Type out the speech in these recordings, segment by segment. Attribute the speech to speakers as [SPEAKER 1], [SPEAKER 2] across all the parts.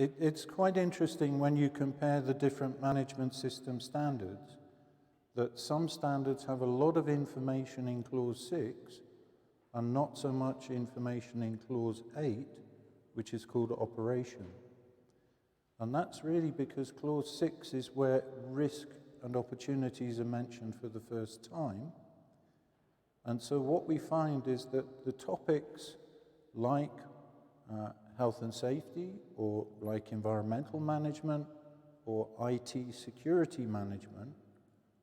[SPEAKER 1] It's quite interesting when you compare the different management system standards, that some standards have a lot of information in Clause 6 and not so much information in Clause 8, which is called operation. And that's really because Clause 6 is where risk and opportunities are mentioned for the first time. And so what we find is that the topics like health and safety, or like environmental management, or IT security management,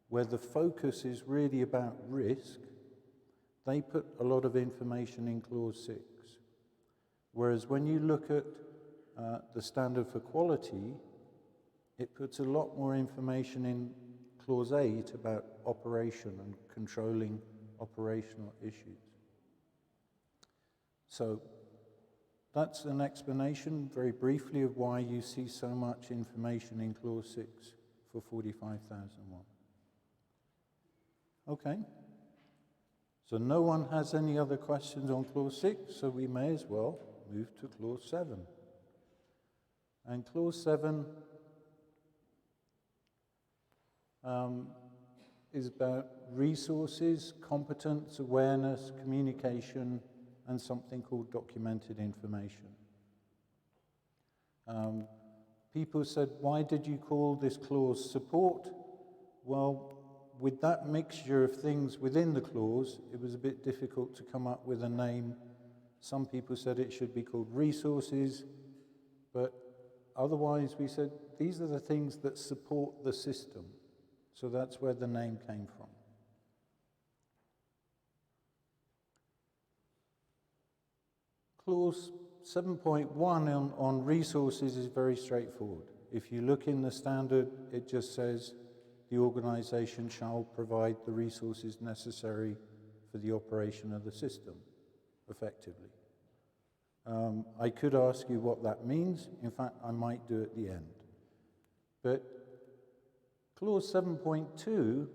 [SPEAKER 1] where the focus is really about risk, they put a lot of information in Clause 6. Whereas when you look at the standard for quality, it puts a lot more information in Clause 8 about operation and controlling operational issues. So that's an explanation, very briefly, of why you see so much information in Clause 6 for 45,001. Okay. So no one has any other questions on Clause 6, so we may as well move to Clause 7. And Clause 7 is about resources, competence, awareness, communication, and something called documented information. People said, why did you call this clause support? Well, with that mixture of things within the clause, it was a bit difficult to come up with a name. Some people said it should be called resources, but otherwise we said these are the things that support the system. So that's where the name came from. Clause 7.1 on resources is very straightforward. If you look in the standard, it just says the organization shall provide the resources necessary for the operation of the system, effectively. I could ask you what that means. In fact, I might do at the end. But Clause 7.2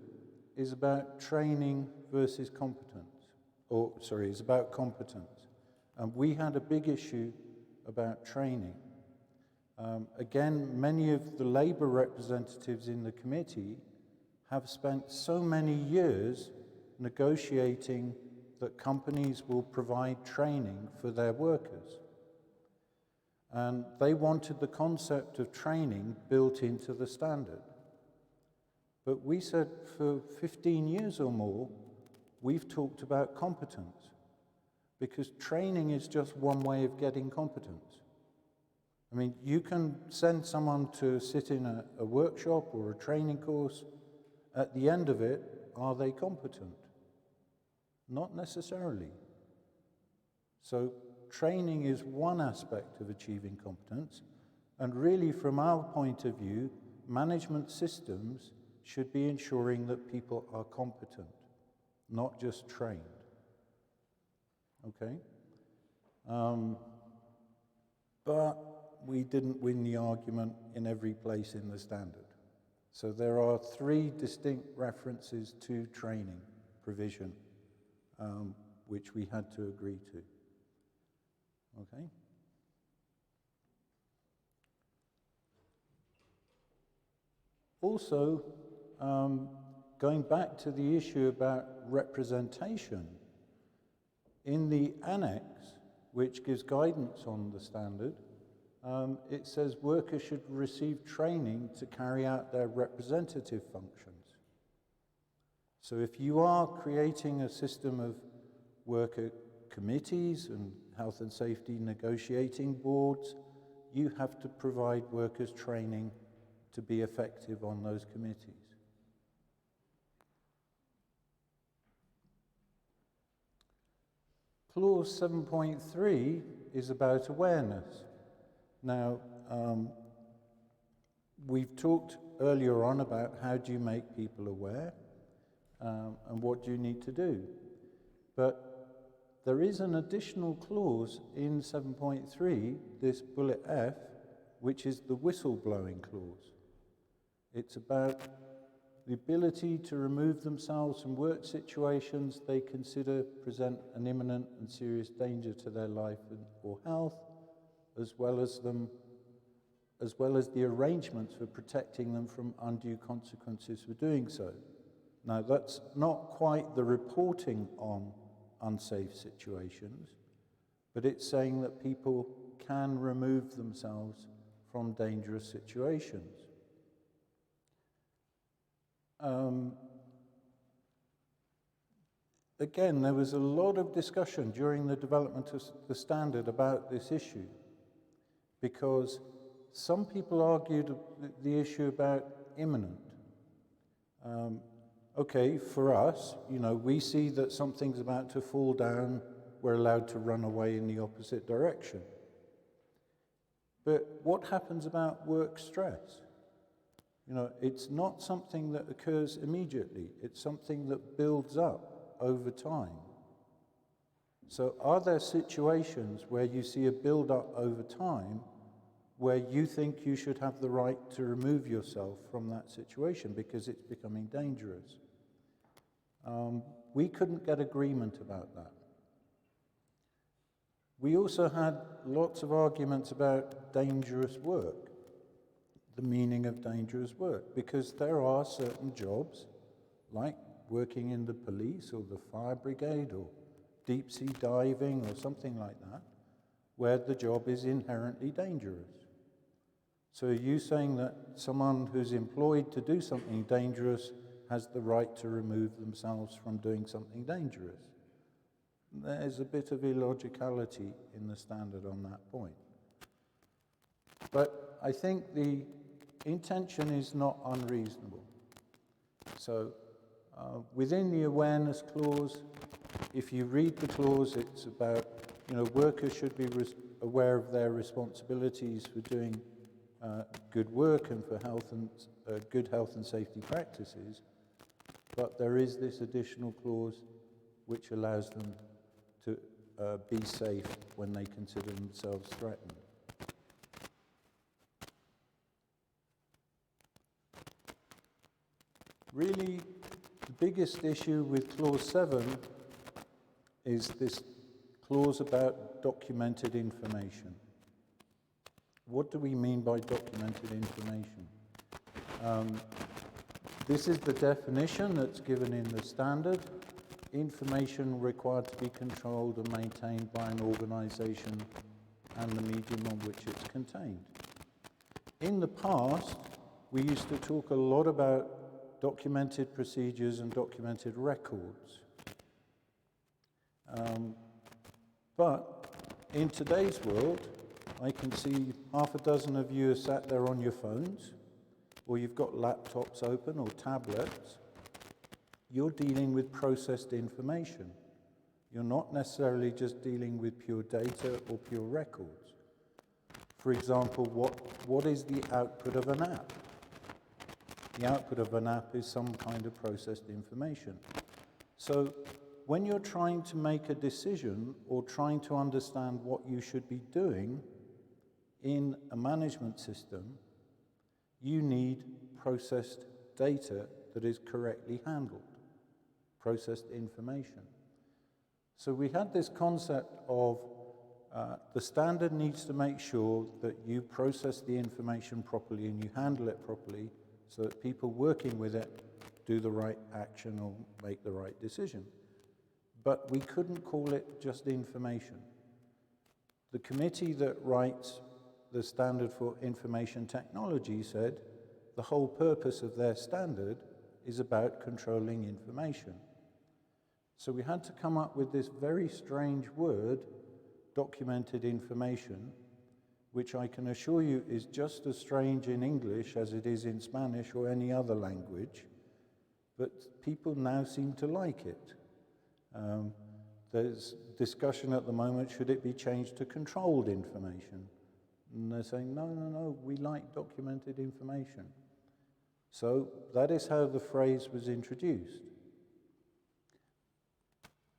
[SPEAKER 1] is about training versus competence. It's about competence. And we had a big issue about training. Again, many of the labor representatives in the committee have spent so many years negotiating that companies will provide training for their workers. And they wanted the concept of training built into the standard. But we said for 15 years or more, we've talked about competence, because training is just one way of getting competence. I mean, you can send someone to sit in a workshop or a training course. At the end of it, are they competent? Not necessarily. So training is one aspect of achieving competence, and really from our point of view, management systems should be ensuring that people are competent, not just trained. Okay? But we didn't win the argument in every place in the standard. So there are 3 distinct references to training provision, which we had to agree to. Okay? Also, going back to the issue about representation, in the annex, which gives guidance on the standard, it says workers should receive training to carry out their representative functions. So if you are creating a system of worker committees and health and safety negotiating boards, you have to provide workers training to be effective on those committees. Clause 7.3 is about awareness. Now, we've talked earlier on about how do you make people aware and what do you need to do. But there is an additional clause in 7.3, this bullet F, which is the whistleblowing clause. It's about the ability to remove themselves from work situations they consider present an imminent and serious danger to their life or health, as well as them as well as the arrangements for protecting them from undue consequences for doing so. Now, that's not quite the reporting on unsafe situations, but it's saying that people can remove themselves from dangerous situations. Again, there was a lot of discussion during the development of the standard about this issue, because some people argued the issue about imminent. Okay, for us, we see that something's about to fall down, we're allowed to run away in the opposite direction. But what happens about work stress? It's not something that occurs immediately, it's something that builds up over time. So are there situations where you see a build-up over time where you think you should have the right to remove yourself from that situation because it's becoming dangerous? We couldn't get agreement about that. We also had lots of arguments about dangerous work, the meaning of dangerous work, because there are certain jobs, like working in the police or the fire brigade or deep sea diving or something like that, where the job is inherently dangerous. So are you saying that someone who's employed to do something dangerous has the right to remove themselves from doing something dangerous? There's a bit of illogicality in the standard on that point. But I think the intention is not unreasonable. So within the awareness clause, if you read the clause, it's about, workers should be aware of their responsibilities for doing good work and for good health and safety practices. But there is this additional clause which allows them to be safe when they consider themselves threatened. Really, the biggest issue with Clause 7 is this clause about documented information. What do we mean by documented information? This is the definition that's given in the standard. Information required to be controlled and maintained by an organization and the medium on which it's contained. In the past, we used to talk a lot about documented procedures and documented records. But in today's world, I can see half a dozen of you are sat there on your phones, or you've got laptops open or tablets. You're dealing with processed information. You're not necessarily just dealing with pure data or pure records. For example, what is the output of an app? The output of an app is some kind of processed information. So when you're trying to make a decision or trying to understand what you should be doing in a management system, you need processed data that is correctly handled, processed information. So we had this concept of the standard needs to make sure that you process the information properly and you handle it properly so that people working with it do the right action or make the right decision. But we couldn't call it just information. The committee that writes the standard for information technology said the whole purpose of their standard is about controlling information. So we had to come up with this very strange word, documented information, which I can assure you is just as strange in English as it is in Spanish or any other language, but people now seem to like it. There's discussion at the moment, should it be changed to controlled information? And they're saying, no, we like documented information. So that is how the phrase was introduced.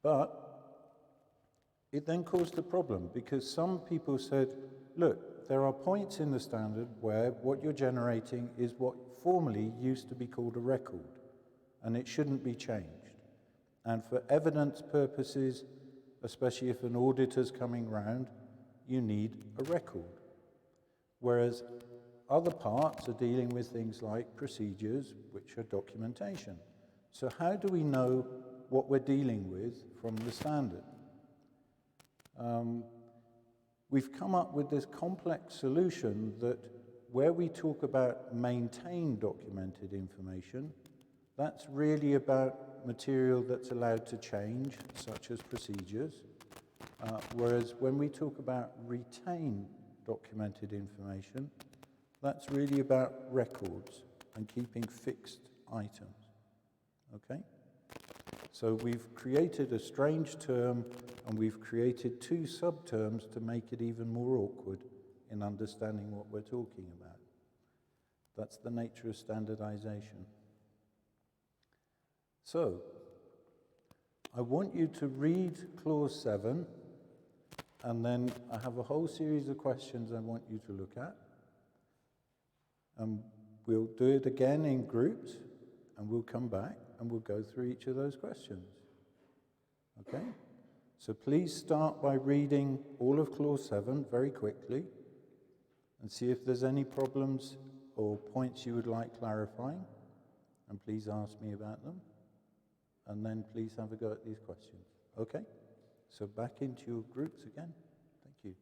[SPEAKER 1] But it then caused a problem because some people said, look, there are points in the standard where what you're generating is what formerly used to be called a record, and it shouldn't be changed. And for evidence purposes, especially if an auditor's coming round, you need a record. Whereas Other parts are dealing with things like procedures, which are documentation. So how do we know what we're dealing with from the standard? We've come up with this complex solution that where we talk about maintain documented information, that's really about material that's allowed to change, such as procedures. Whereas when we talk about retain documented information, that's really about records and keeping fixed items. Okay? So we've created a strange term, and we've created two subterms to make it even more awkward in understanding what we're talking about. That's the nature of standardization. So, I want you to read Clause 7, and then I have a whole series of questions I want you to look at. We'll do it again in groups, and we'll come back and we'll go through each of those questions. Okay? So please start by reading all of Clause 7 very quickly and see if there's any problems or points you would like clarifying, and please ask me about them. And then please have a go at these questions. Okay? So back into your groups again. Thank you.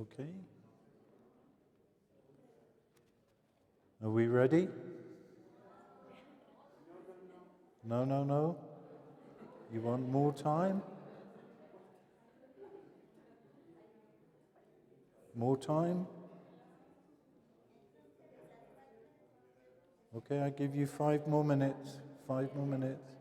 [SPEAKER 1] Okay. Are we ready? No, no, no. You want more time? More time? Okay, I give you 5 more minutes. 5 more minutes.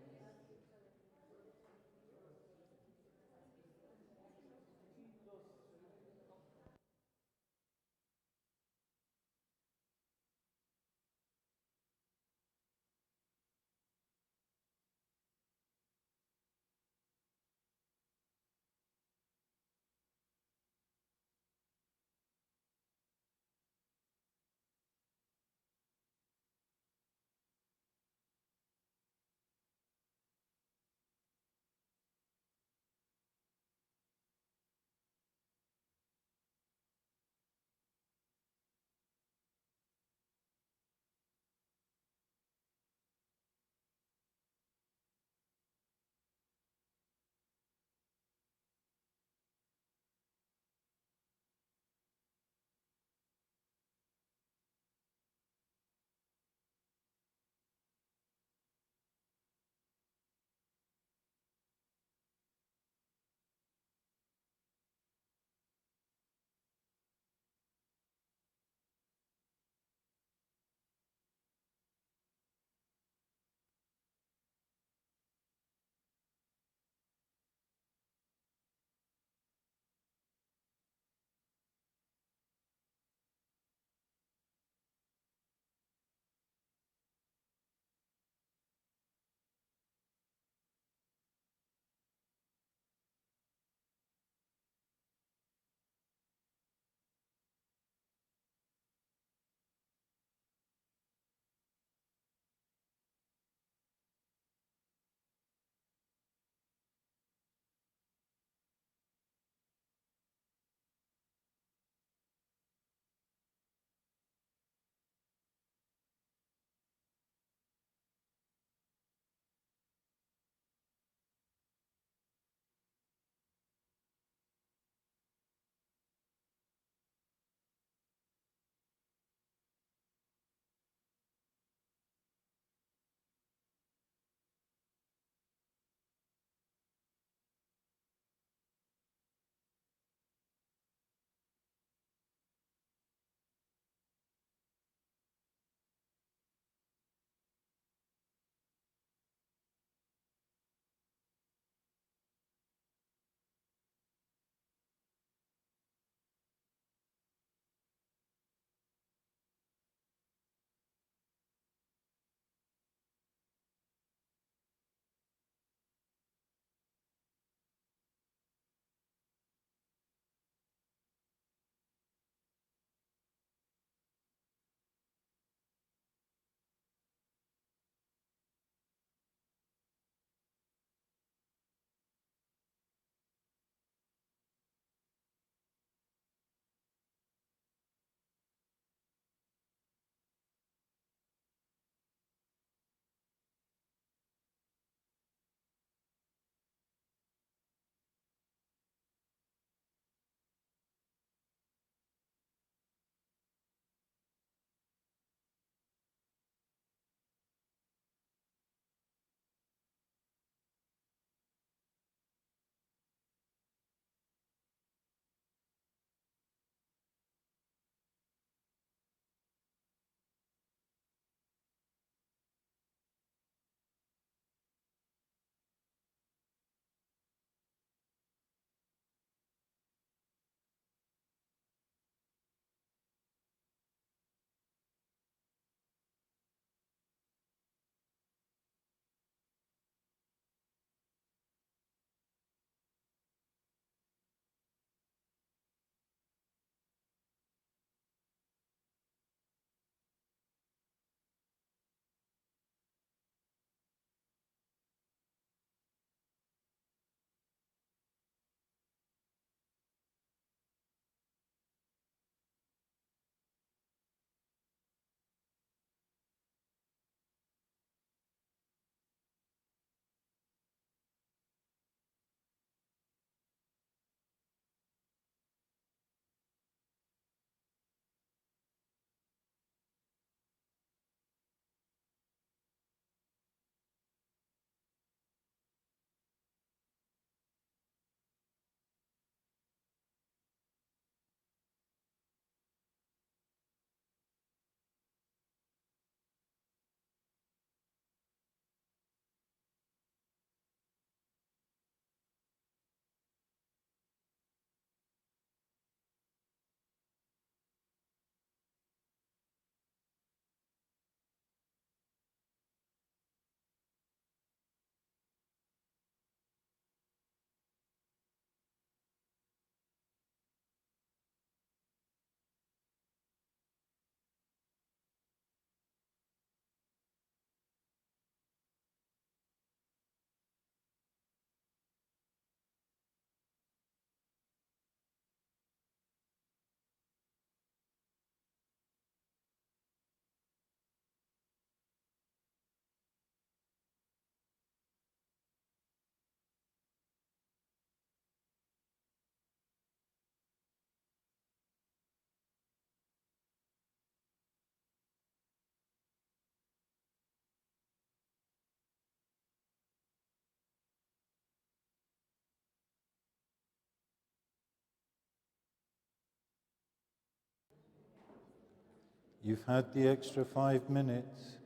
[SPEAKER 1] You've had the extra 5 minutes.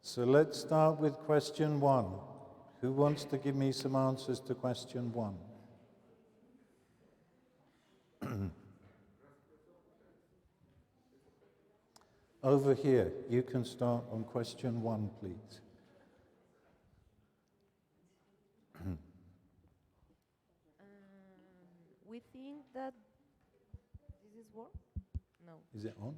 [SPEAKER 1] So let's start with question 1. Who wants to give me some answers to question 1? Over here, you can start on question 1, please.
[SPEAKER 2] We think that this is work? No.
[SPEAKER 1] Is it on?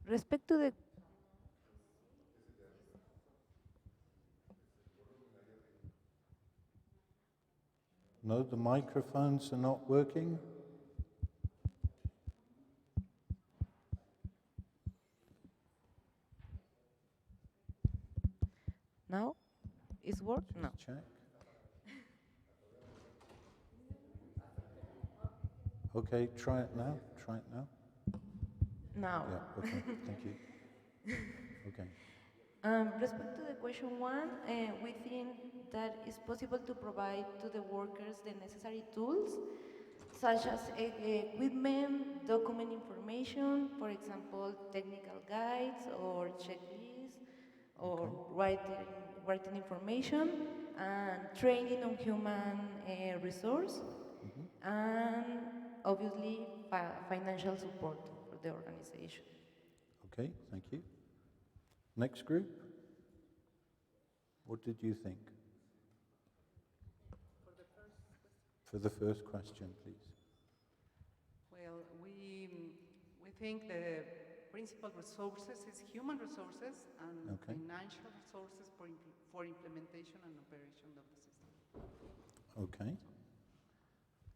[SPEAKER 2] Respect to the
[SPEAKER 1] No, the microphones are not working.
[SPEAKER 2] now is work? No.
[SPEAKER 1] Just check. Okay, try it now. Try it now.
[SPEAKER 2] Now.
[SPEAKER 1] Yeah, okay, thank you. Okay.
[SPEAKER 2] Respect to the question 1, we think that it's possible to provide to the workers the necessary tools, such as equipment, document information, for example, technical guides or checklists, or writing information, and training on human resource, and obviously financial support for the organization.
[SPEAKER 1] Okay, thank you. Next group. What did you think? For the first question, please.
[SPEAKER 3] Well, we think the principal resources is human resources and financial resources for implementation and operation of the system.
[SPEAKER 1] Okay.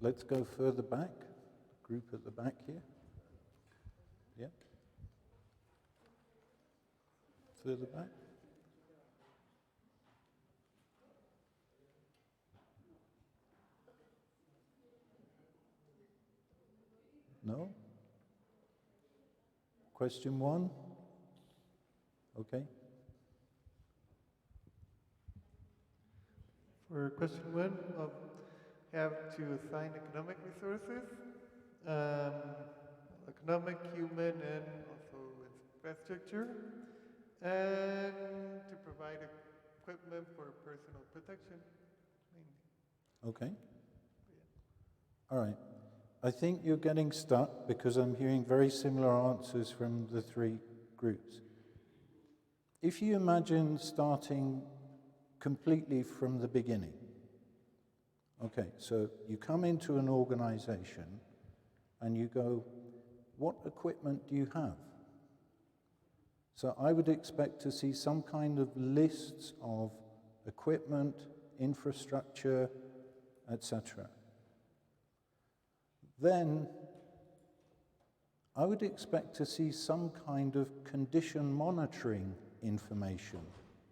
[SPEAKER 1] Let's go further back. Group at the back here. Yeah. Further back. No? Question 1? Okay.
[SPEAKER 4] For question 1, have to assign economic resources, economic, human, and also infrastructure, and to provide equipment for personal protection, mainly.
[SPEAKER 1] Okay. All right. I think you're getting stuck because I'm hearing very similar answers from the 3 groups. If you imagine starting completely from the beginning, okay, so you come into an organization and you go, what equipment do you have? So I would expect to see some kind of lists of equipment, infrastructure, etc. Then I would expect to see some kind of condition monitoring information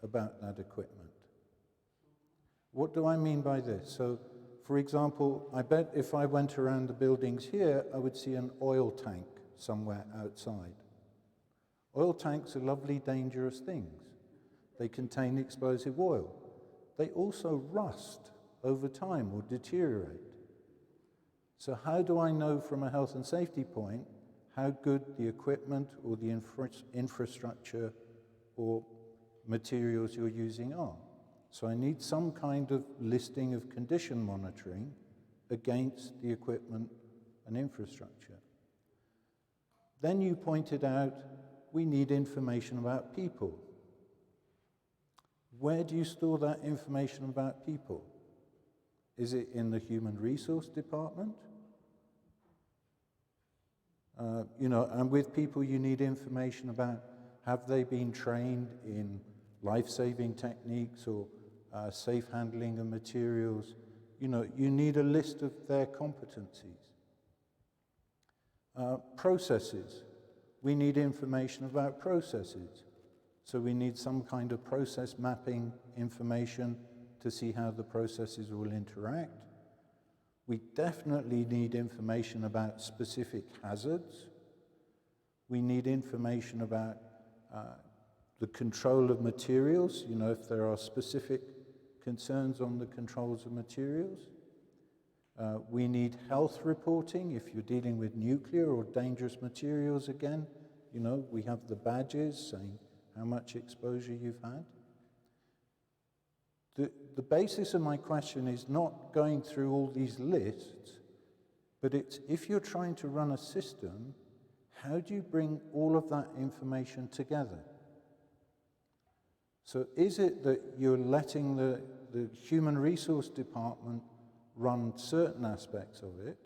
[SPEAKER 1] about that equipment. What do I mean by this? So, for example, I bet if I went around the buildings here, I would see an oil tank somewhere outside. Oil tanks are lovely, dangerous things. They contain explosive oil. They also rust over time or deteriorate. So how do I know from a health and safety point how good the equipment or the infrastructure or materials you're using are? So I need some kind of listing of condition monitoring against the equipment and infrastructure. Then you pointed out we need information about people. Where do you store that information about people? Is it in the human resource department? And with people you need information about have they been trained in life-saving techniques or safe handling of materials. You need a list of their competencies. Processes. We need information about processes. So we need some kind of process mapping information to see how the processes will interact. We definitely need information about specific hazards. We need information about the control of materials, you know, if there are specific concerns on the controls of materials. We need health reporting if you're dealing with nuclear or dangerous materials again. You know, we have the badges saying how much exposure you've had. The basis of my question is not going through all these lists, but it's if you're trying to run a system, how do you bring all of that information together? So is it that you're letting the human resource department run certain aspects of it?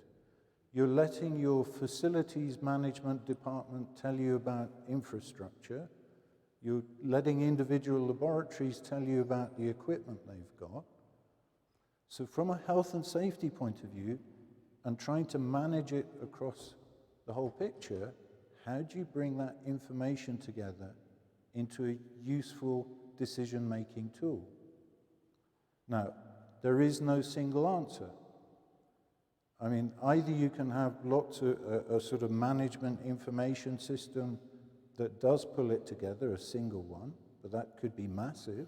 [SPEAKER 1] You're letting your facilities management department tell you about infrastructure. You're letting individual laboratories tell you about the equipment they've got. So from a health and safety point of view, and trying to manage it across the whole picture, how do you bring that information together into a useful decision-making tool? Now, there is no single answer. I mean, either you can have lots of a sort of management information system that does pull it together, a single one, but that could be massive,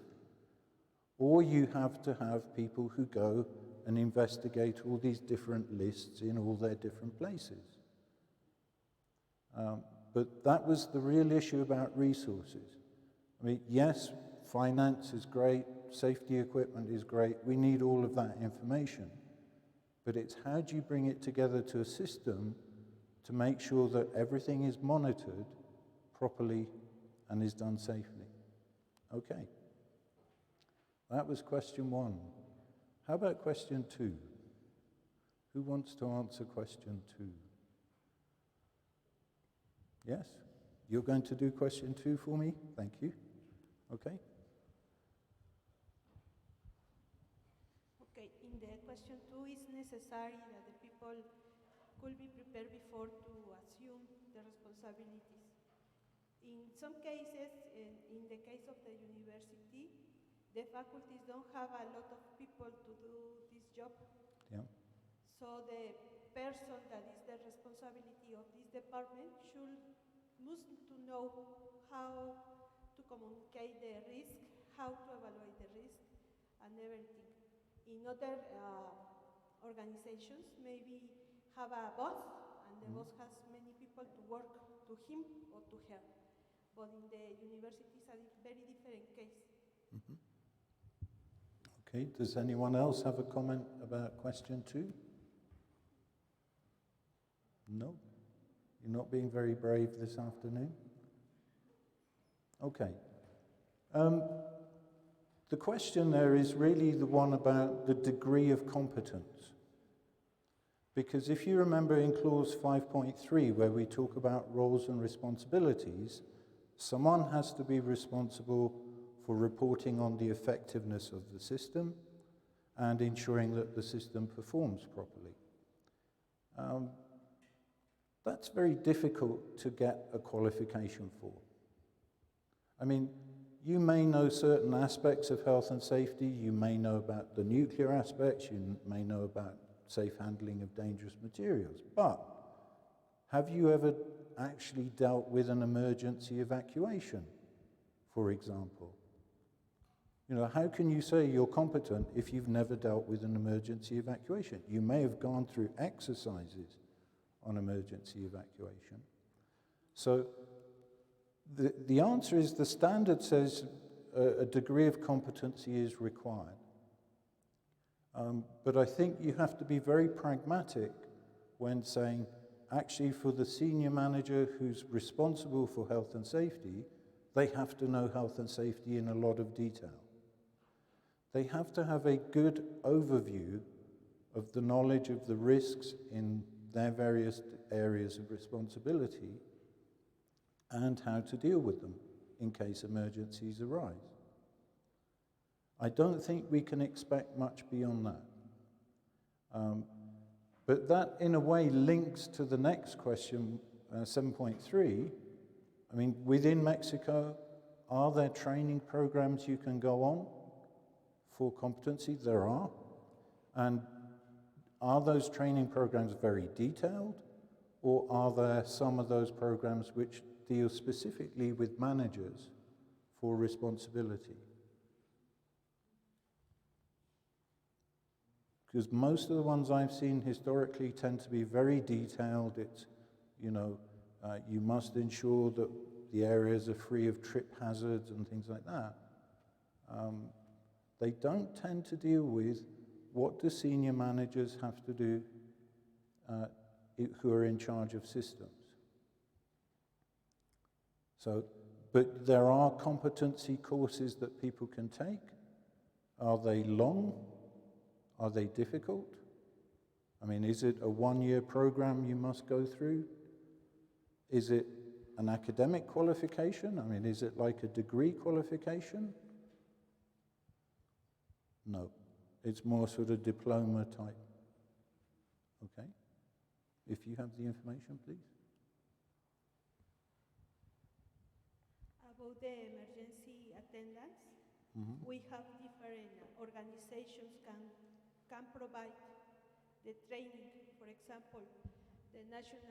[SPEAKER 1] or you have to have people who go and investigate all these different lists in all their different places. But that was the real issue about resources. I mean, yes, finance is great, safety equipment is great, we need all of that information. But it's how do you bring it together to a system to make sure that everything is monitored properly and is done safely? Okay. That was question 1. How about question 2? Who wants to answer question 2? Yes? You're going to do question 2 for me? Thank you. Okay.
[SPEAKER 5] Okay, in the question 2, it's necessary that the people could be prepared before to assume the responsibilities. In some cases, in the case of the university, the faculties don't have a lot of people to do this job.
[SPEAKER 1] Yeah.
[SPEAKER 5] So the person that is the responsibility of this department must to know how to communicate the risk, how to evaluate the risk, and everything. In other organizations, maybe have a boss, and the boss has many people to work to him or to her. But in the university, it's a very different case.
[SPEAKER 1] Mm-hmm. Okay, does anyone else have a comment about question 2? No? You're not being very brave this afternoon? Okay. The question there is really the one about the degree of competence. Because if you remember in clause 5.3, where we talk about roles and responsibilities, someone has to be responsible for reporting on the effectiveness of the system and ensuring that the system performs properly. That's very difficult to get a qualification for. I mean, you may know certain aspects of health and safety, you may know about the nuclear aspects, you may know about safe handling of dangerous materials, but have you ever actually dealt with an emergency evacuation, for example? You know, how can you say you're competent if you've never dealt with an emergency evacuation? You may have gone through exercises on emergency evacuation. So the answer is the standard says a degree of competency is required. But I think you have to be very pragmatic when saying, actually for the senior manager who's responsible for health and safety, they have to know health and safety in a lot of detail. They have to have a good overview of the knowledge of the risks in their various areas of responsibility and how to deal with them in case emergencies arise. I don't think we can expect much beyond that. But that, in a way, links to the next question, 7.3. I mean, within Mexico, are there training programs you can go on for competency? There are. And are those training programs very detailed, or are there some of those programs which deal specifically with managers for responsibility. Because most of the ones I've seen historically tend to be very detailed. It's, you must ensure that the areas are free of trip hazards and things like that. They don't tend to deal with what do senior managers have to do who are in charge of systems. So, but there are competency courses that people can take. Are they long? Are they difficult? I mean, is it a one-year program you must go through? Is it an academic qualification? I mean, is it like a degree qualification? No. It's more sort of diploma type. Okay? If you have the information, please.
[SPEAKER 5] About the emergency attendance, we have different organizations can provide the training. For example, the National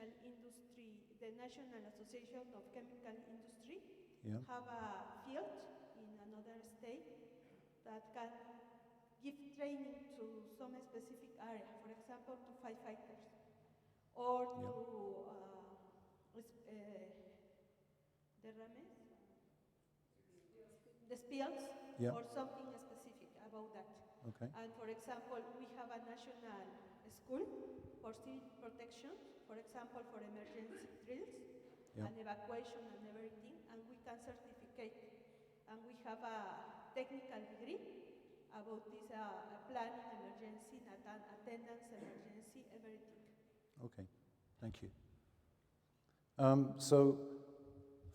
[SPEAKER 5] Association of Chemical Industry have a field in another state that can give training to some specific area, for example, to firefighters, or to the spills, or something specific about that.
[SPEAKER 1] Okay.
[SPEAKER 5] And for example, we have a national school for civil protection, for example, for emergency drills and evacuation and everything, and we can certificate. And we have a technical degree about this planning, emergency, attendance, emergency, everything.
[SPEAKER 1] Okay, thank you. So,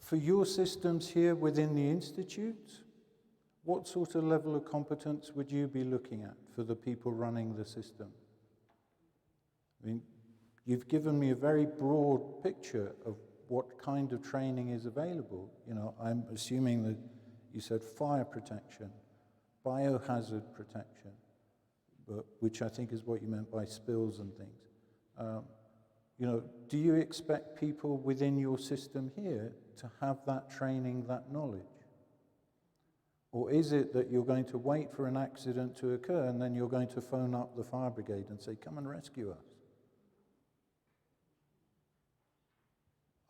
[SPEAKER 1] for your systems here within the Institute, what sort of level of competence would you be looking at for the people running the system? I mean, you've given me a very broad picture of what kind of training is available. I'm assuming that you said fire protection, biohazard protection, which I think is what you meant by spills and things. Do you expect people within your system here to have that training, that knowledge? Or is it that you're going to wait for an accident to occur and then you're going to phone up the fire brigade and say, come and rescue us?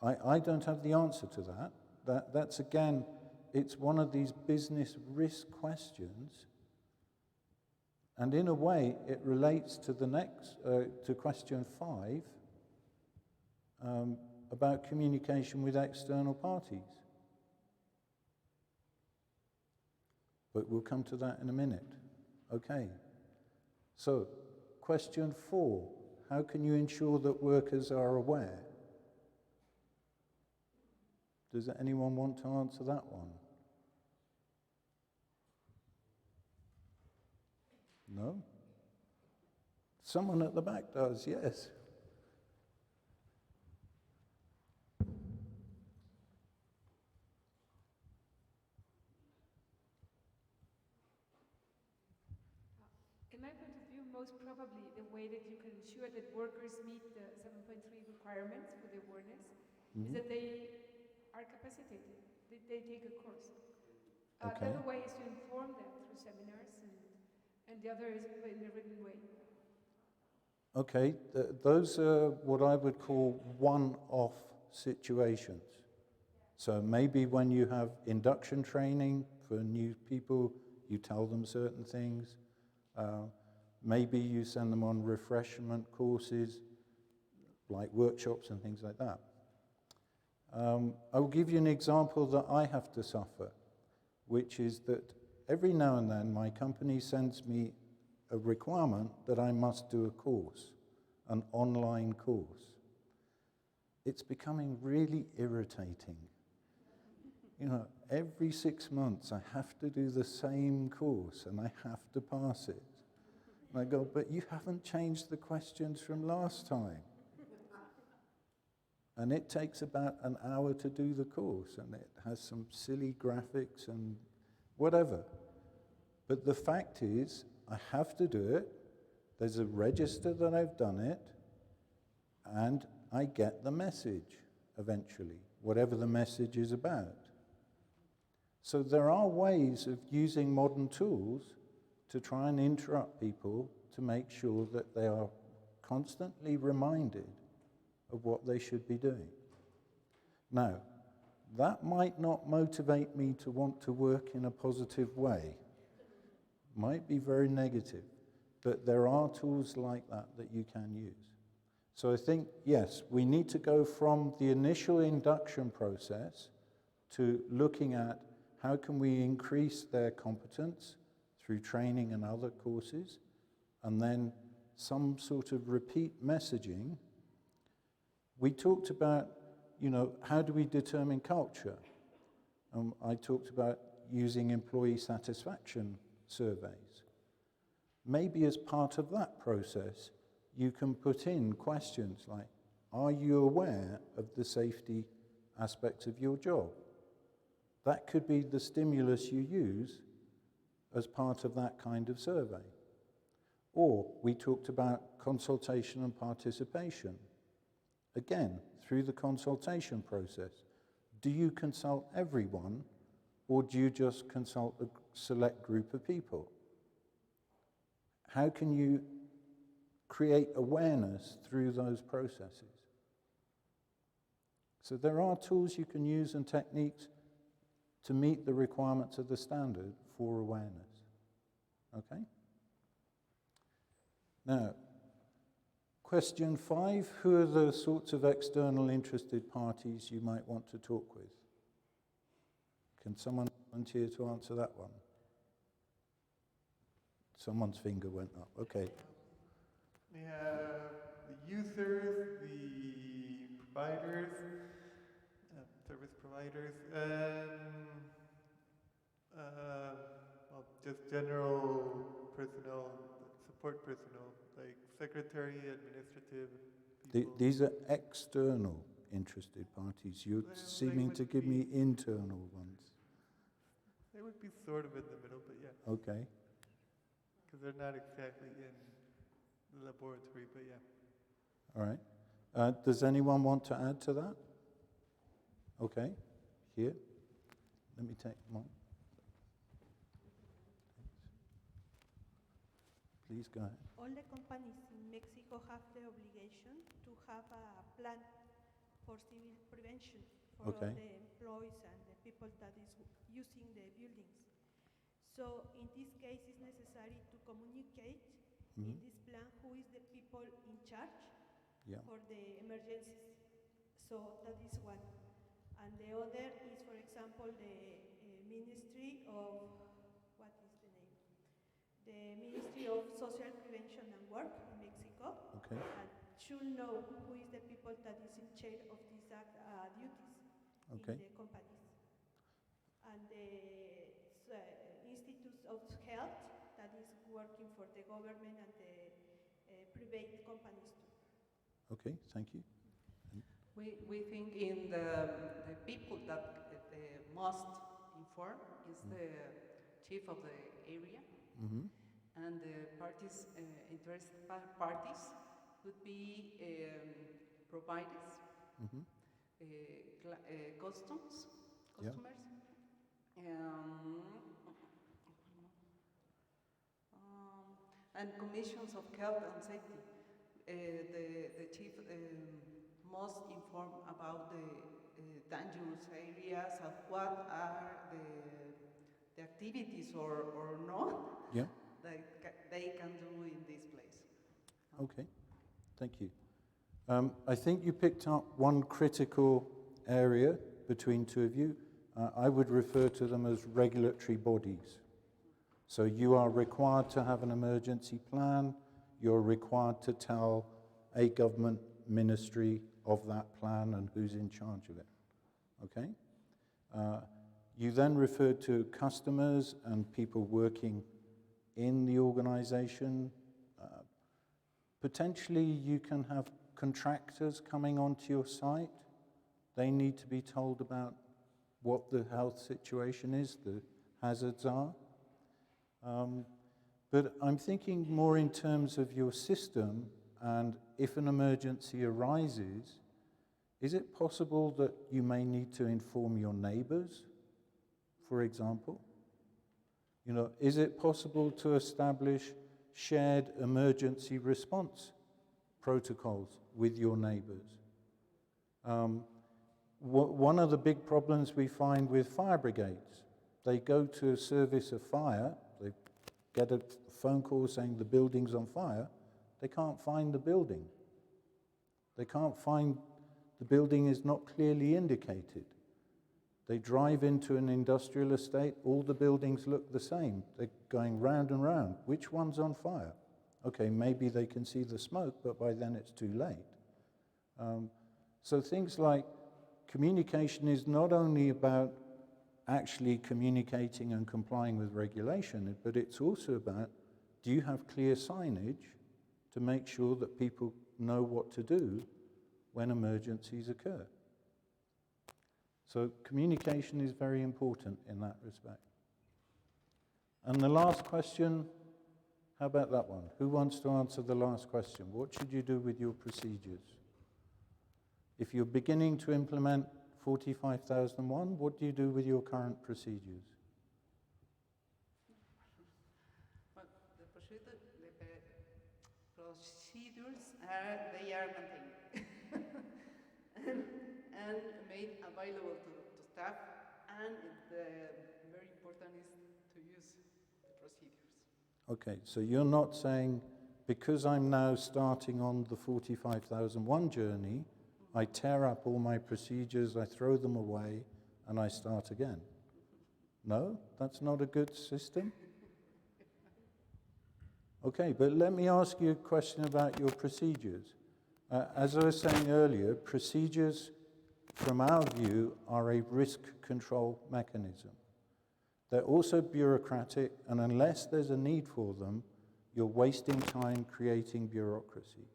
[SPEAKER 1] I don't have the answer to that. That's again, it's one of these business risk questions. And in a way, it relates to the next, to question 5, about communication with external parties. But we'll come to that in a minute. Okay. So, question 4, how can you ensure that workers are aware? Does anyone want to answer that one? No? Someone at the back does, yes.
[SPEAKER 6] In my point of view, most probably the way that you can ensure that workers meet the 7.3 requirements for the awareness is that they are capacitated, that they take a course. The other way is to inform them through seminars, and the other is in a written way.
[SPEAKER 1] Okay, those are what I would call one-off situations. So maybe when you have induction training for new people, you tell them certain things. Maybe you send them on refreshment courses, like workshops and things like that. I'll give you an example that I have to suffer, which is that every now and then my company sends me a requirement that I must do a course, an online course. It's becoming really irritating. Every 6 months I have to do the same course and I have to pass it. And I go, but you haven't changed the questions from last time. And it takes about an hour to do the course, and it has some silly graphics and whatever. But the fact is, I have to do it. There's a register that I've done it, and I get the message eventually. whatever the message is about. So there are ways of using modern tools to try and interrupt people to make sure that they are constantly reminded of what they should be doing. Now, that might not motivate me to want to work in a positive way. Might be very negative, but there are tools like that that you can use. So I think, yes, we need to go from the initial induction process to looking at how can we increase their competence through training and other courses, and then some sort of repeat messaging. We talked about, how do we determine culture? I talked about using employee satisfaction surveys. Maybe as part of that process, you can put in questions like, are you aware of the safety aspects of your job? That could be the stimulus you use as part of that kind of survey. Or we talked about consultation and participation. Again, through the consultation process, do you consult everyone or do you just consult a select group of people? How can you create awareness through those processes? So there are tools you can use and techniques to meet the requirements of the standard for awareness. Okay? Now, question 5, who are the sorts of external interested parties you might want to talk with? Can someone volunteer to answer that one? Someone's finger went up. Okay.
[SPEAKER 4] We have the users, the providers, service providers, and just general personnel, support personnel, like secretary, administrative people.
[SPEAKER 1] These are external interested parties. You're
[SPEAKER 4] Well,
[SPEAKER 1] seeming to give me internal ones.
[SPEAKER 4] They would be sort of in the middle, but yeah.
[SPEAKER 1] Okay.
[SPEAKER 4] Because they're not exactly in the laboratory, but yeah.
[SPEAKER 1] All right. Does anyone want to add to that? Okay. Here. Let me take mine. Please go ahead.
[SPEAKER 5] All the companies in Mexico have the obligation to have a plan for civil prevention for
[SPEAKER 1] Okay.
[SPEAKER 5] all the employees and the people that is using the buildings. So in this case, it's necessary to communicate in this plan who is the people in charge
[SPEAKER 1] Yeah.
[SPEAKER 5] for the emergencies. So that is one. And the other is, for example, the Ministry of, what is the name? The Ministry of Social Prevention and Work in Mexico.
[SPEAKER 1] Okay.
[SPEAKER 5] And should know who is the people that is in charge of these duties
[SPEAKER 1] Okay.
[SPEAKER 5] in the companies. And the Institutes of Health that is working for the government and the private companies too.
[SPEAKER 1] Okay, thank you.
[SPEAKER 3] We think in the people that must inform is the chief of the area, and the parties, interested parties would be providers, customers, and commissions of health and safety. The chief must inform about the dangerous areas and what are the activities or not that they can do in this place.
[SPEAKER 1] Okay, thank you. I think you picked up one critical area between two of you. I would refer to them as regulatory bodies. So you are required to have an emergency plan. You're required to tell a government ministry of that plan and who's in charge of it. Okay? You then referred to customers and people working in the organization. Potentially you can have contractors coming onto your site. They need to be told about what the health situation is, the hazards are. But I'm thinking more in terms of your system, and if an emergency arises, Is it possible that you may need to inform your neighbors, for example? You know, is it possible to establish shared emergency response protocols with your neighbors? One of the big problems we find with fire brigades, they go to a service of fire, they get a phone call saying the building's on fire, they can't find the building. They can't find, the building is not clearly indicated. They drive into an industrial estate, all the buildings look the same. They're going round and round. Which one's on fire? Okay, maybe they can see the smoke, but by then it's too late. So things like communication is not only about actually communicating and complying with regulation, but it's also about, do you have clear signage to make sure that people know what to do when emergencies occur? So communication is very important in that respect. And the last question, how about that one? Who wants to answer the last question? What should you do with your procedures? If you're beginning to implement 45001, what do you do with your current procedures?
[SPEAKER 3] Well, the procedures they are maintained and made available to staff, and very important is to use the procedures.
[SPEAKER 1] Okay, so you're not saying, because I'm now starting on the 45001 journey, I tear up all my procedures, I throw them away, and I start again. No? That's not a good system? Okay, but let me ask you a question about your procedures. As I was saying earlier, procedures, from our view, are a risk control mechanism. They're also bureaucratic, and unless there's a need for them, you're wasting time creating bureaucracy.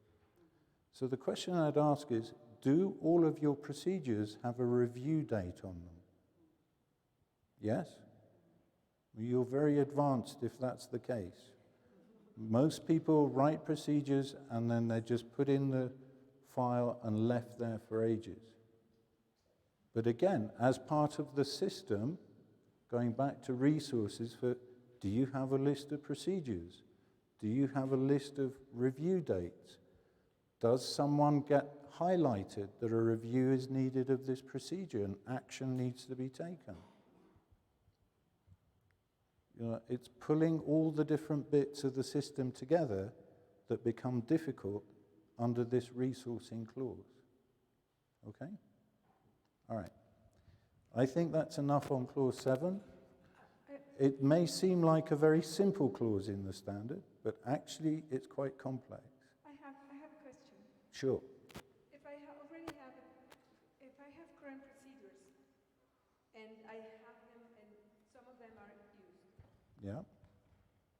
[SPEAKER 1] So the question I'd ask is, do all of your procedures have a review date on them? Yes? Well, you're very advanced if that's the case. Most people write procedures and then they're just put in the file and left there for ages. But again, as part of the system, going back to resources, do you have a list of procedures? Do you have a list of review dates? Does someone get highlighted that a review is needed of this procedure and action needs to be taken? You know, it's pulling all the different bits of the system together that become difficult under this resourcing clause. Okay? All right. I think that's enough on clause 7. It may seem like a very simple clause in the standard, but actually it's quite complex.
[SPEAKER 6] I have a question.
[SPEAKER 1] Sure.
[SPEAKER 6] If I have current procedures and I have them and some of them are used,
[SPEAKER 1] Yeah.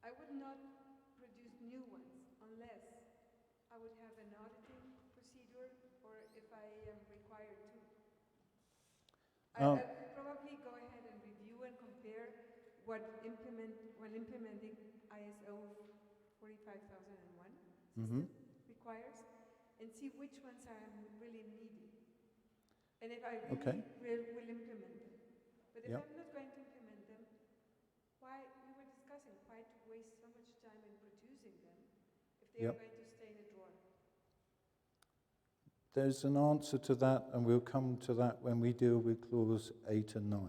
[SPEAKER 6] I would not produce new ones unless I would have an auditing procedure or if I am required to. I would probably go ahead and review and compare when implementing ISO 45001 system requires and see which ones are really needed. And if I really will implement them. But if I'm not going to implement them, why to waste so much time in producing them if they are going to stay in a drawer?
[SPEAKER 1] There's an answer to that, and we'll come to that when we deal with clause 8 and 9.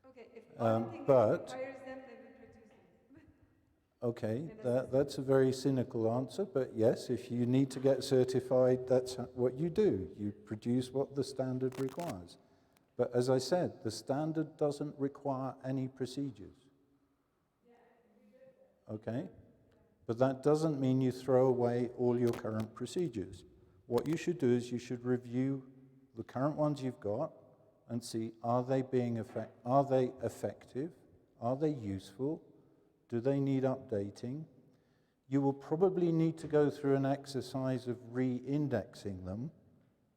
[SPEAKER 6] Okay, if auditing requires them, then we produce them.
[SPEAKER 1] Okay, that's a very cynical answer, but yes, if you need to get certified, that's what you do. You produce what the standard requires. But as I said, the standard doesn't require any procedures. Okay? But that doesn't mean you throw away all your current procedures. What you should do is you should review the current ones you've got and see, are they effective? Are they useful? Do they need updating? You will probably need to go through an exercise of re-indexing them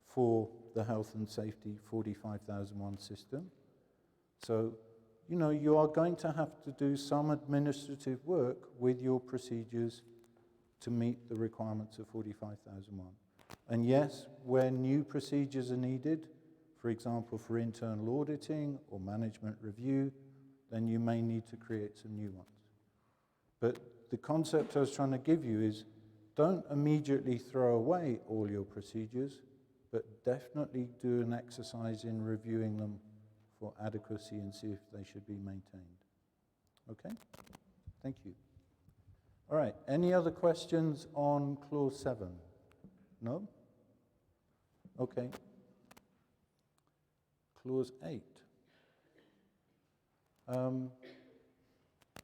[SPEAKER 1] for the health and safety 45001 system. So, you know, you are going to have to do some administrative work with your procedures to meet the requirements of 45001. And yes, where new procedures are needed, for example, for internal auditing or management review, then you may need to create some new ones. But the concept I was trying to give you is don't immediately throw away all your procedures, but definitely do an exercise in reviewing them for adequacy and see if they should be maintained. Okay? Thank you. All right, any other questions on Clause 7? No? Okay. Clause 8.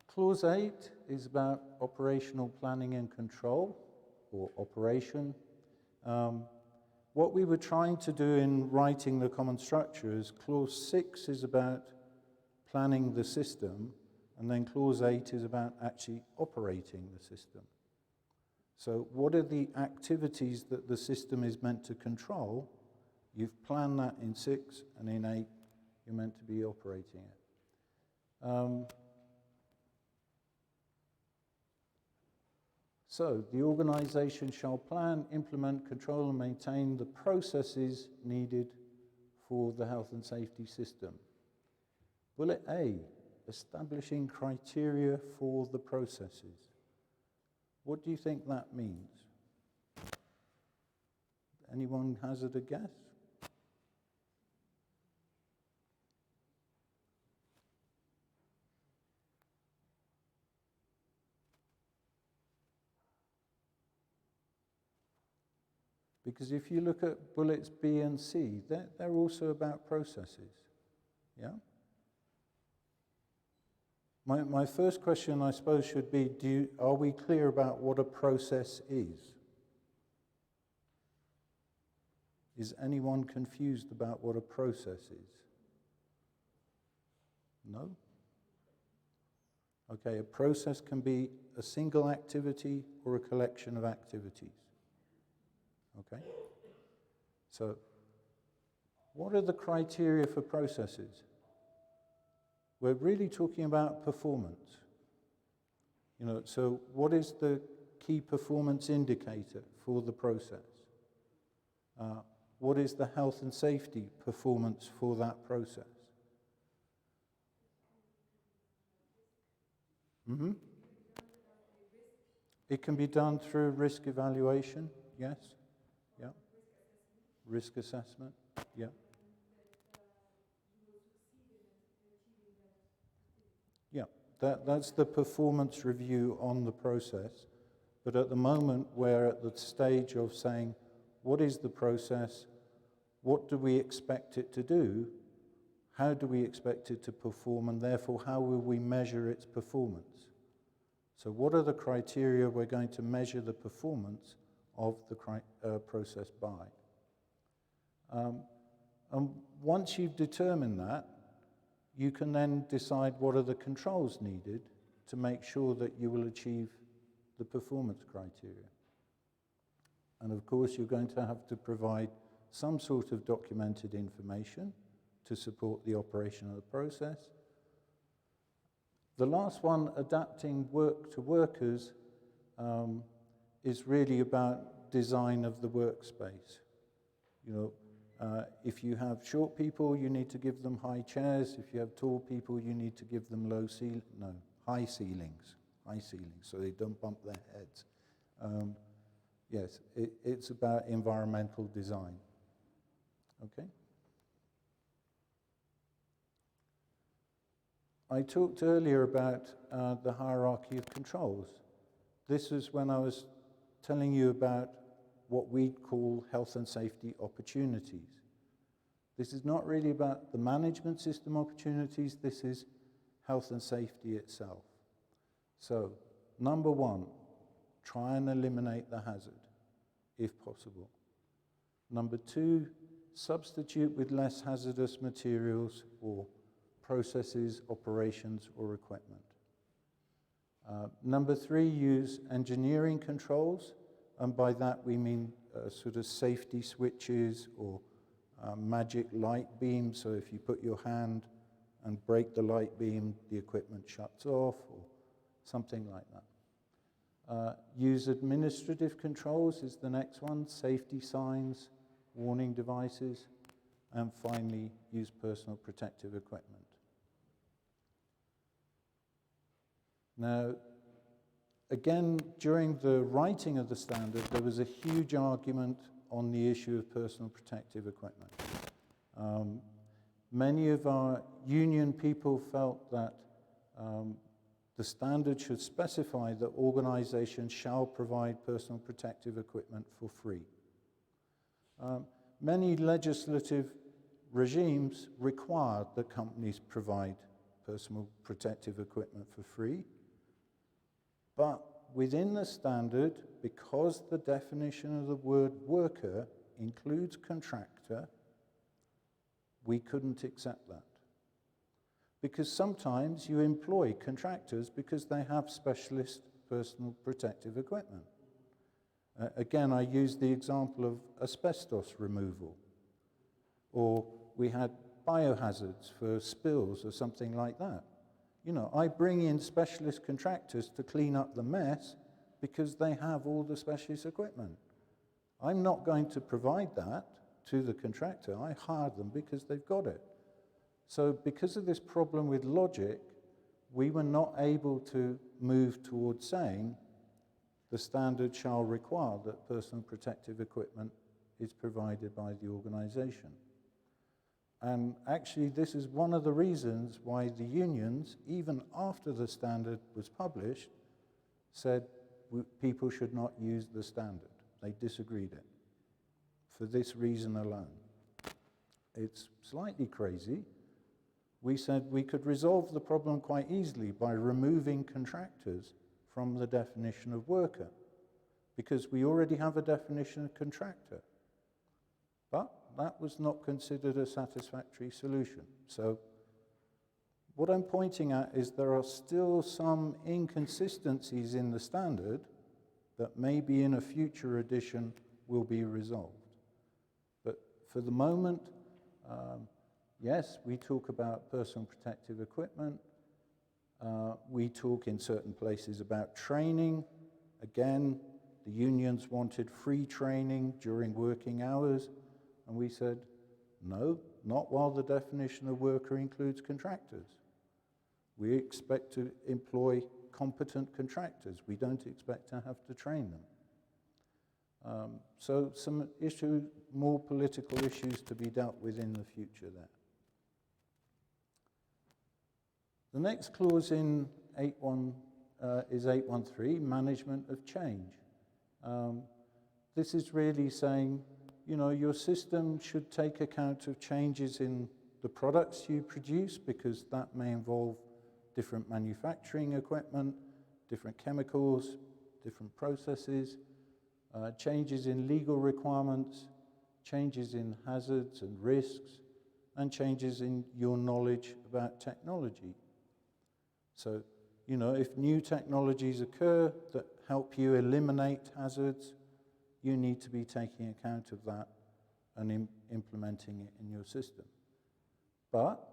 [SPEAKER 1] Clause 8 is about operational planning and control, or operation. What we were trying to do in writing the common structure is Clause 6 is about planning the system, and then Clause 8 is about actually operating the system. So what are the activities that the system is meant to control? You've planned that in 6, and in 8, you're meant to be operating it. So the organization shall plan, implement, control, and maintain the processes needed for the health and safety system. Bullet A, establishing criteria for the processes. What do you think that means? Anyone hazard a guess? Because if you look at bullets B and C, they're also about processes. Yeah? My first question, I suppose, should be, are we clear about what a process is? Is anyone confused about what a process is? No? Okay, a process can be a single activity or a collection of activities. Okay? So, what are the criteria for processes? We're really talking about performance. You know, so what is the key performance indicator for the process? What is the health and safety performance for that process? Mm-hmm. It can be done through risk evaluation, yes. Yeah. Risk assessment, yeah. Yeah, that's the performance review on the process. But at the moment, we're at the stage of saying, what is the process? What do we expect it to do? How do we expect it to perform? And therefore, how will we measure its performance? So what are the criteria we're going to measure the performance of the process by? And once you've determined that, you can then decide what are the controls needed to make sure that you will achieve the performance criteria. And of course, you're going to have to provide some sort of documented information to support the operation of the process. The last one, adapting work to workers, is really about design of the workspace. You know, if you have short people, you need to give them high chairs. If you have tall people, you need to give them high ceilings, so they don't bump their heads. Yes, it's about environmental design. Okay? I talked earlier about the hierarchy of controls. This is when I was telling you about what we call health and safety opportunities. This is not really about the management system opportunities, this is health and safety itself. So, number one, try and eliminate the hazard, if possible. Number two, substitute with less hazardous materials or processes, operations, or equipment. Number three, use engineering controls, and by that we mean sort of safety switches or magic light beams, so if you put your hand and break the light beam, the equipment shuts off, or something like that. Use administrative controls is the next one, safety signs, warning devices, and finally, use personal protective equipment. Now, again, during the writing of the standard, there was a huge argument on the issue of personal protective equipment. Many of our union people felt that the standard should specify that organizations shall provide personal protective equipment for free. Many legislative regimes require that companies provide personal protective equipment for free, but within the standard, because the definition of the word worker includes contractor, we couldn't accept that. Because sometimes you employ contractors because they have specialist personal protective equipment. Again, I used the example of asbestos removal, or we had biohazards for spills or something like that. You know, I bring in specialist contractors to clean up the mess because they have all the specialist equipment. I'm not going to provide that to the contractor. I hire them because they've got it. So because of this problem with logic, we were not able to move towards saying the standard shall require that personal protective equipment is provided by the organization. And actually, this is one of the reasons why the unions, even after the standard was published, said people should not use the standard. They disagreed it for this reason alone. It's slightly crazy. We said we could resolve the problem quite easily by removing contractors from the definition of worker, because we already have a definition of contractor. But that was not considered a satisfactory solution. So what I'm pointing at is there are still some inconsistencies in the standard that maybe in a future edition will be resolved. But for the moment, yes, we talk about personal protective equipment. We talk in certain places about training. Again, the unions wanted free training during working hours. And we said, no, not while the definition of worker includes contractors. We expect to employ competent contractors. We don't expect to have to train them. So some more political issues to be dealt with in the future there. The next clause in 8.1 is 8.13, management of change. This is really saying, you know, your system should take account of changes in the products you produce, because that may involve different manufacturing equipment, different chemicals, different processes, changes in legal requirements, changes in hazards and risks, and changes in your knowledge about technology. So, you know, if new technologies occur that help you eliminate hazards, you need to be taking account of that and implementing it in your system. But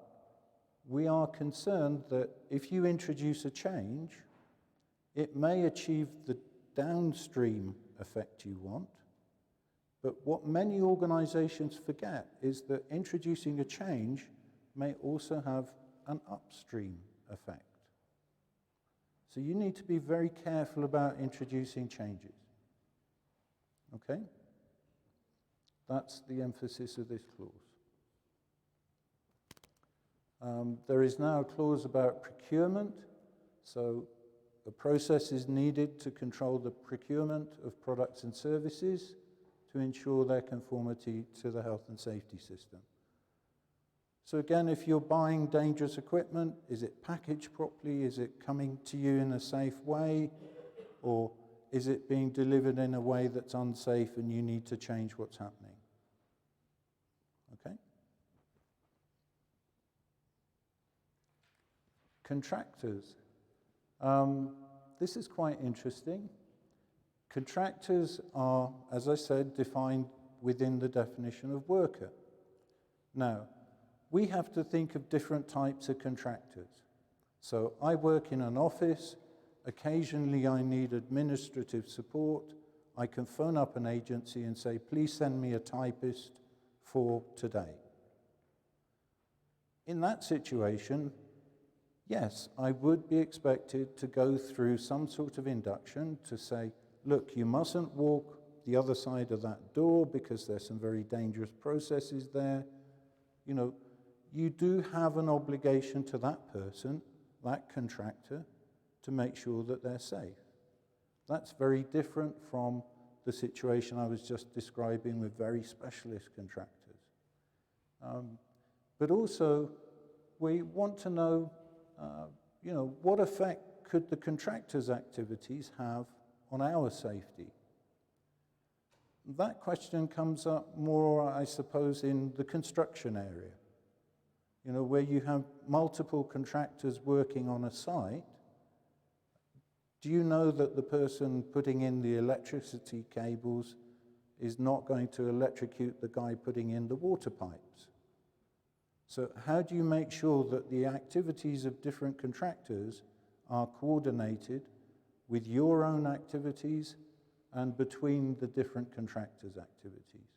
[SPEAKER 1] we are concerned that if you introduce a change, it may achieve the downstream effect you want. But what many organizations forget is that introducing a change may also have an upstream effect. So you need to be very careful about introducing changes. Okay? That's the emphasis of this clause. There is now a clause about procurement. So a process is needed to control the procurement of products and services to ensure their conformity to the health and safety system. So again, if you're buying dangerous equipment, is it packaged properly? Is it coming to you in a safe way? Or is it being delivered in a way that's unsafe and you need to change what's happening? Okay? Contractors. This is quite interesting. Contractors are, as I said, defined within the definition of worker. Now, we have to think of different types of contractors. So I work in an office. Occasionally I need administrative support. I can phone up an agency and say, please send me a typist for today. In that situation, yes, I would be expected to go through some sort of induction to say, look, you mustn't walk the other side of that door because there's some very dangerous processes there. You know, you do have an obligation to that person, that contractor, to make sure that they're safe. That's very different from the situation I was just describing with very specialist contractors. But also, we want to know, you know, what effect could the contractor's activities have on our safety? That question comes up more, I suppose, in the construction area. You know, where you have multiple contractors working on a site, do you know that the person putting in the electricity cables is not going to electrocute the guy putting in the water pipes? So how do you make sure that the activities of different contractors are coordinated with your own activities and between the different contractors' activities?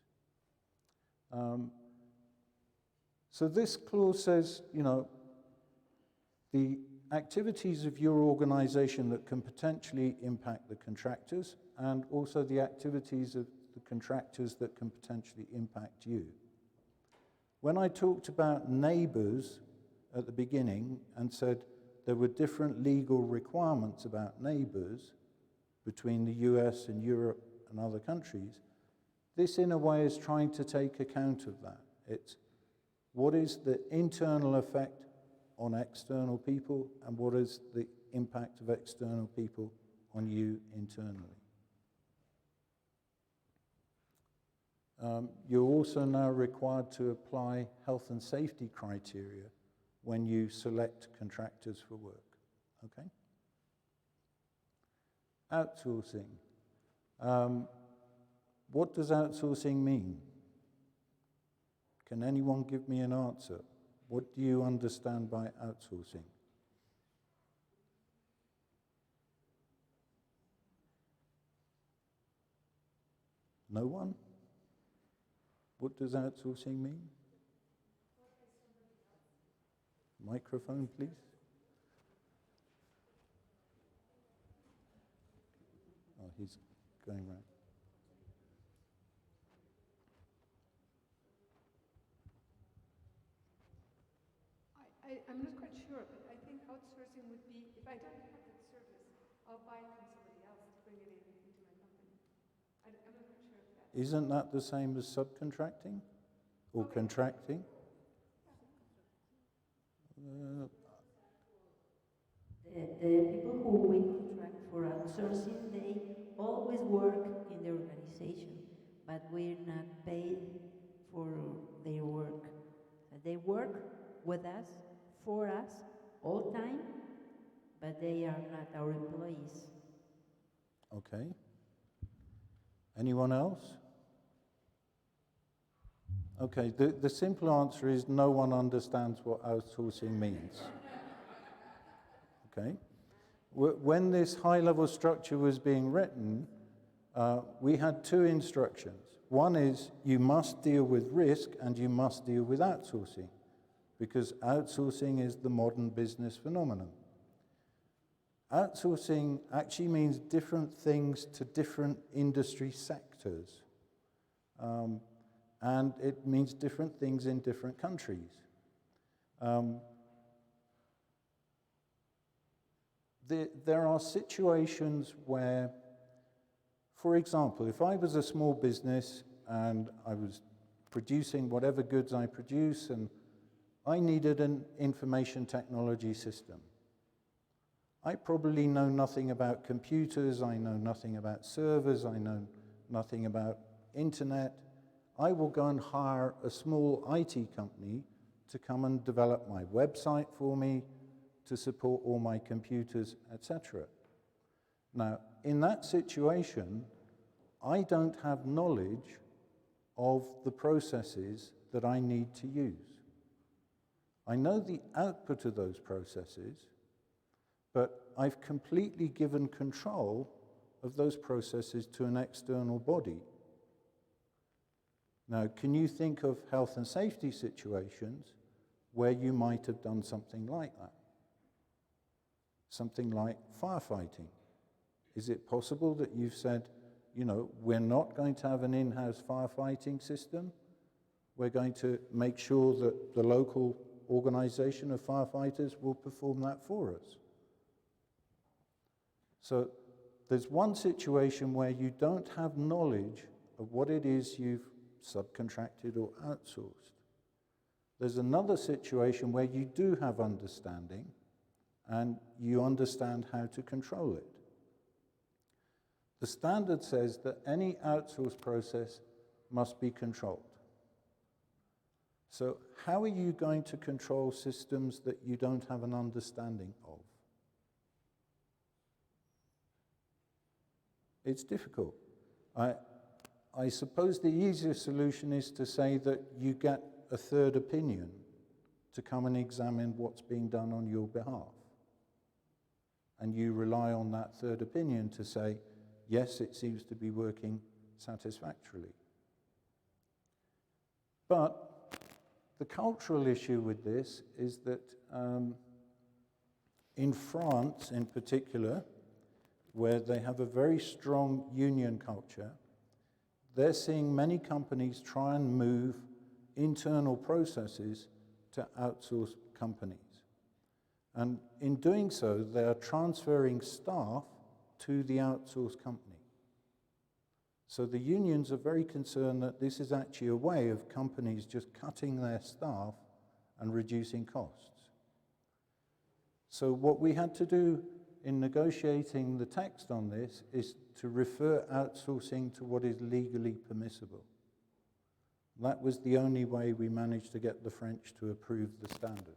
[SPEAKER 1] So this clause says, you know, the activities of your organization that can potentially impact the contractors, and also the activities of the contractors that can potentially impact you. When I talked about neighbors at the beginning and said there were different legal requirements about neighbors between the US and Europe and other countries, this in a way is trying to take account of that. It's what is the internal effect on external people and what is the impact of external people on you internally. You're also now required to apply health and safety criteria when you select contractors for work, okay? Outsourcing. What does outsourcing mean? Can anyone give me an answer? What do you understand by outsourcing? No one? What does outsourcing mean? Microphone, please. Oh, he's going round.
[SPEAKER 6] I'm not quite sure, but I think outsourcing would be, if I don't have that service, I'll buy it from somebody else to bring it into my company. I'm not quite sure of that.
[SPEAKER 1] Isn't that the same as subcontracting or contracting?
[SPEAKER 7] The people who we contract for outsourcing, they always work in the organization, but we're not paid for their work. They work with us, for us, all time, but they are not our employees.
[SPEAKER 1] Okay. Anyone else? Okay, the simple answer is no one understands what outsourcing means. Okay? When this high-level structure was being written, we had two instructions. One is you must deal with risk and you must deal with outsourcing, because outsourcing is the modern business phenomenon. Outsourcing actually means different things to different industry sectors. And it means different things in different countries. There are situations where, for example, if I was a small business and I was producing whatever goods I produce and I needed an information technology system, I probably know nothing about computers, I know nothing about servers, I know nothing about internet. I will go and hire a small IT company to come and develop my website for me, to support all my computers, etc. Now, in that situation, I don't have knowledge of the processes that I need to use. I know the output of those processes, but I've completely given control of those processes to an external body. Now, can you think of health and safety situations where you might have done something like that? Something like firefighting. Is it possible that you've said, you know, we're not going to have an in-house firefighting system? We're going to make sure that the local organization of firefighters will perform that for us. So there's one situation where you don't have knowledge of what it is you've subcontracted or outsourced. There's another situation where you do have understanding and you understand how to control it. The standard says that any outsourced process must be controlled. So how are you going to control systems that you don't have an understanding of? It's difficult. I suppose the easiest solution is to say that you get a third opinion to come and examine what's being done on your behalf. And you rely on that third opinion to say, yes, it seems to be working satisfactorily. But the cultural issue with this is that in France in particular, where they have a very strong union culture, they're seeing many companies try and move internal processes to outsource companies. And in doing so, they are transferring staff to the outsourced company. So the unions are very concerned that this is actually a way of companies just cutting their staff and reducing costs. So what we had to do in negotiating the text on this is to refer outsourcing to what is legally permissible. That was the only way we managed to get the French to approve the standard.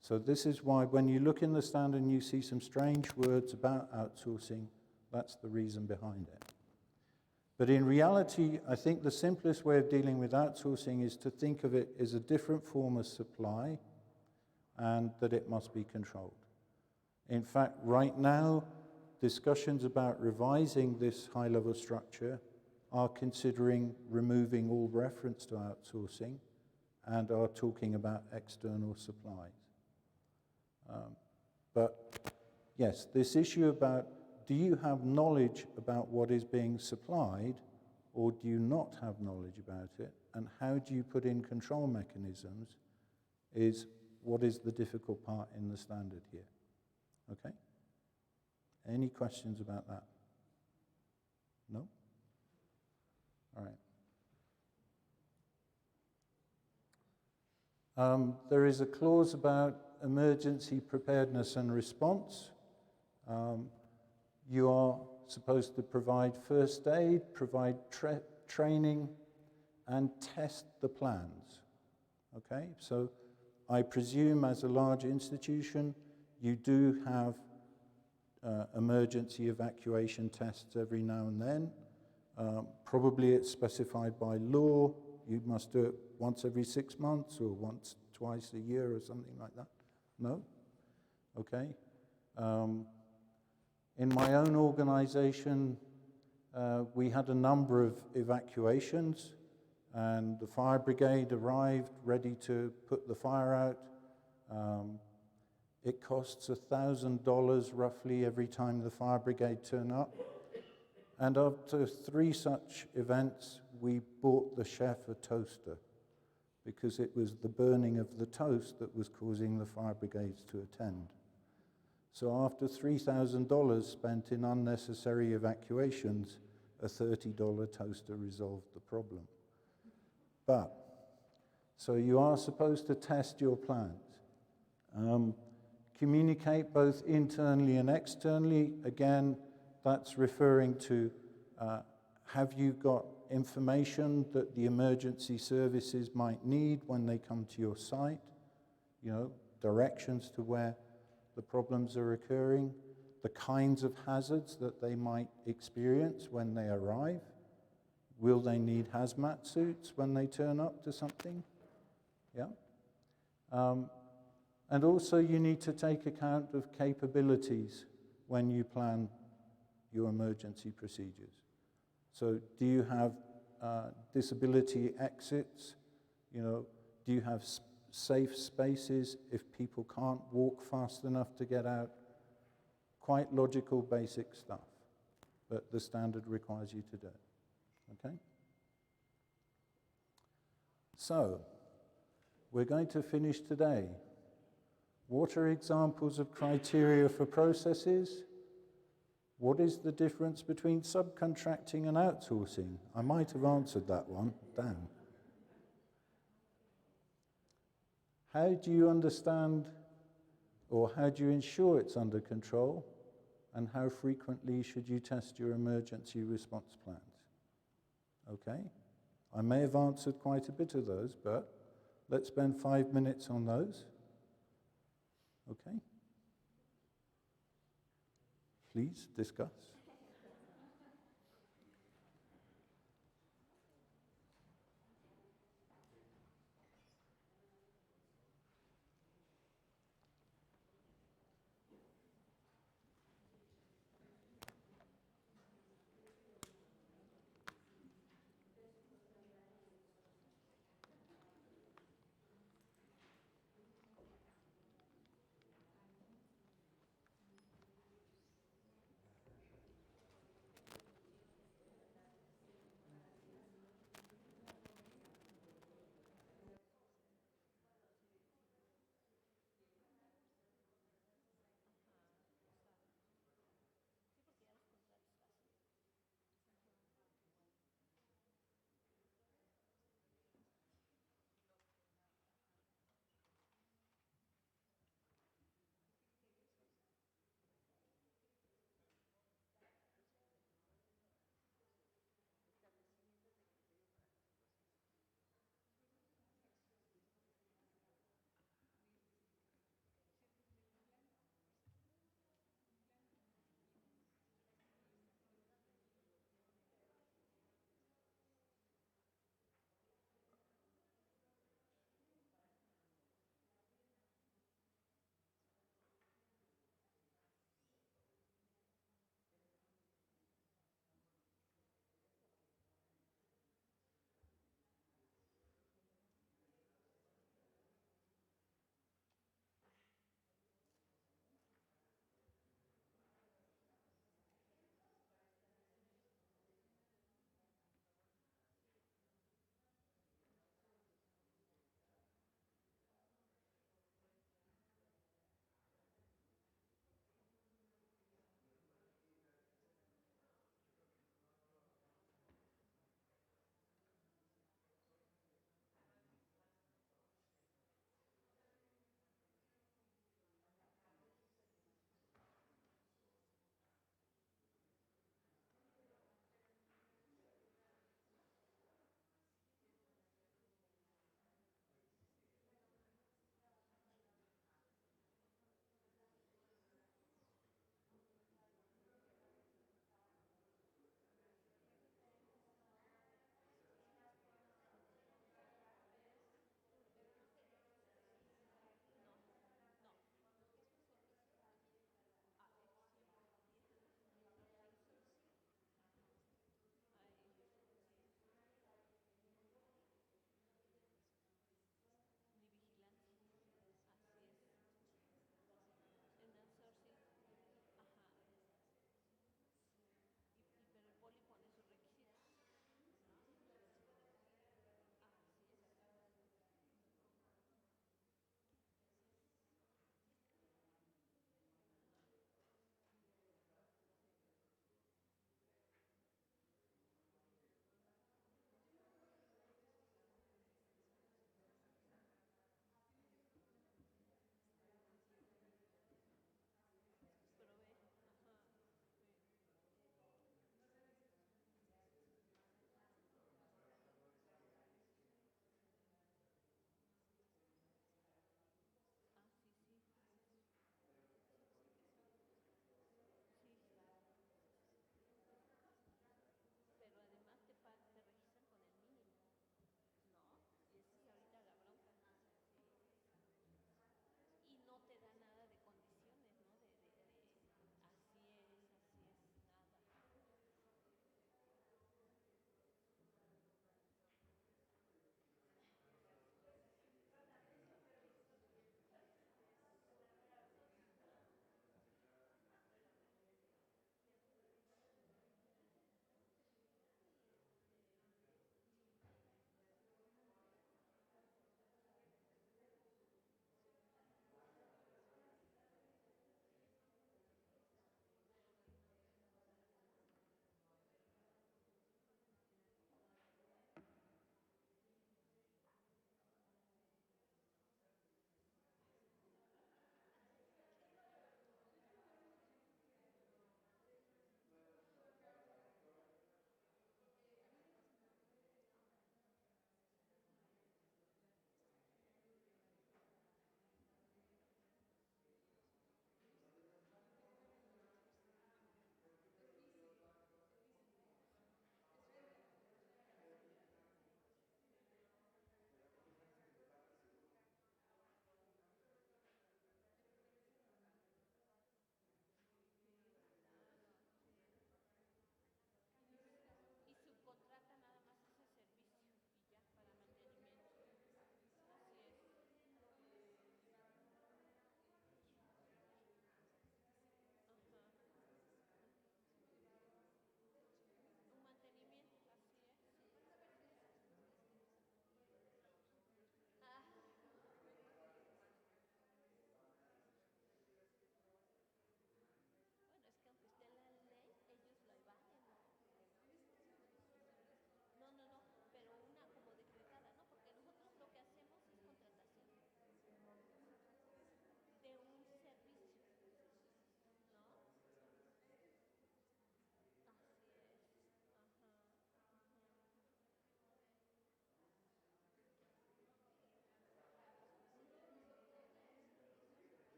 [SPEAKER 1] So this is why when you look in the standard and you see some strange words about outsourcing, that's the reason behind it. But in reality, I think the simplest way of dealing with outsourcing is to think of it as a different form of supply and that it must be controlled. In fact, right now, discussions about revising this high-level structure are considering removing all reference to outsourcing and are talking about external supplies. But yes, this issue about do you have knowledge about what is being supplied or do you not have knowledge about it, and how do you put in control mechanisms is what is the difficult part in the standard here. Okay? Any questions about that? No? All right. There is a clause about emergency preparedness and response. You are supposed to provide first aid, provide training, and test the plans. Okay? So I presume as a large institution, you do have emergency evacuation tests every now and then. Probably it's specified by law. You must do it once every 6 months or twice a year or something like that. No? Okay. In my own organization, we had a number of evacuations, and the fire brigade arrived ready to put the fire out. It costs $1,000 roughly every time the fire brigade turn up. And after 3 such events, we bought the chef a toaster because it was the burning of the toast that was causing the fire brigades to attend. So after $3,000 spent in unnecessary evacuations, a $30 toaster resolved the problem. But, so you are supposed to test your plans. Communicate both internally and externally. Again, that's referring to have you got information that the emergency services might need when they come to your site? You know, directions to where the problems are occurring, the kinds of hazards that they might experience when they arrive. Will they need hazmat suits when they turn up to something? Yeah. And also you need to take account of capabilities when you plan your emergency procedures. So do you have disability exits? You know, do you have safe spaces if people can't walk fast enough to get out? Quite logical, basic stuff, but the standard requires you to do it, okay? So, we're going to finish today. What are examples of criteria for processes? What is the difference between subcontracting and outsourcing? I might have answered that one, damn. How do you understand, or how do you ensure it's under control? And how frequently should you test your emergency response plans? Okay? I may have answered quite a bit of those, but let's spend 5 minutes on those. Okay? Please discuss.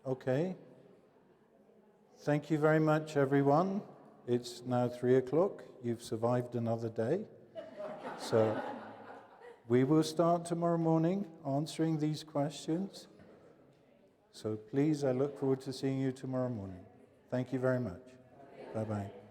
[SPEAKER 1] Okay. Thank you very much, everyone. It's now 3 o'clock. You've survived another day. So we will start tomorrow morning answering these questions. So please, I look forward to seeing you tomorrow morning. Thank you very much. Bye-bye.